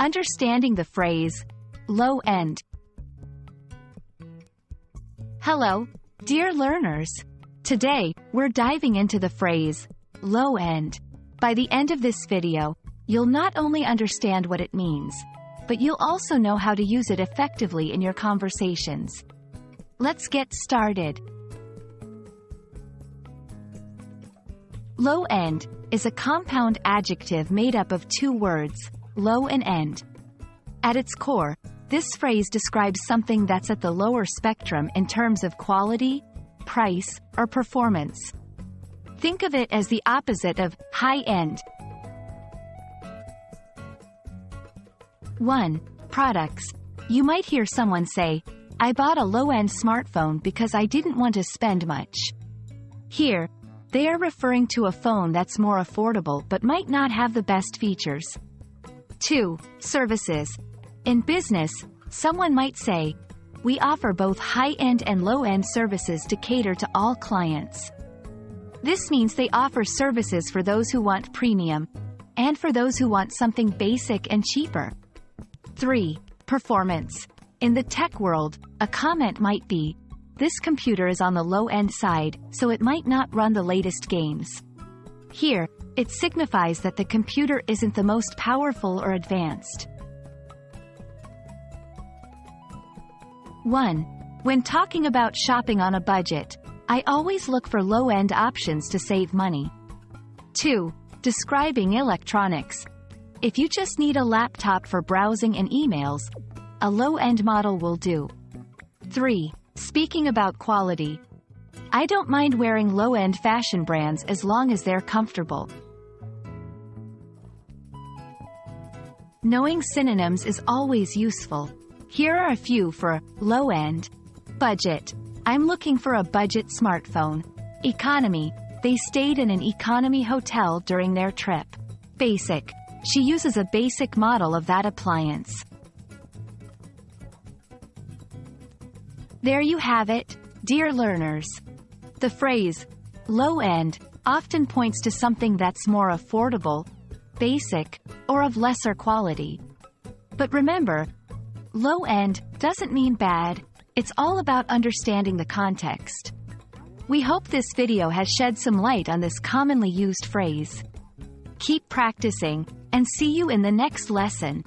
Understanding the phrase, low end. Hello, dear learners. Today, we're diving into the phrase, low end. By the end of this video, you'll not only understand what it means, but you'll also know how to use it effectively in your conversations. Let's get started. Low end is a compound adjective made up of two words, low and end. At its core, this phrase describes something that's at the lower spectrum in terms of quality, price, or performance. Think of it as the opposite of high end. 1. Products. You might hear someone say, I bought a low-end smartphone because I didn't want to spend much. Here, they are referring to a phone that's more affordable but might not have the best features. 2. Services. In business, someone might say, we offer both high-end and low-end services to cater to all clients. This means they offer services for those who want premium, and for those who want something basic and cheaper. 3. Performance. In the tech world, a comment might be, this computer is on the low-end side, so it might not run the latest games. Here, it signifies that the computer isn't the most powerful or advanced. 1. When talking about shopping on a budget, I always look for low-end options to save money. 2. Describing electronics. If you just need a laptop for browsing and emails, a low-end model will do. 3. Speaking about quality. I don't mind wearing low-end fashion brands as long as they're comfortable. Knowing synonyms is always useful. Here are a few for low-end. Budget. I'm looking for a budget smartphone. Economy. They stayed in an economy hotel during their trip. Basic. She uses a basic model of that appliance. There you have it, dear learners. The phrase, low end, often points to something that's more affordable, basic, or of lesser quality. But remember, low end doesn't mean bad, it's all about understanding the context. We hope this video has shed some light on this commonly used phrase. Keep practicing, and see you in the next lesson.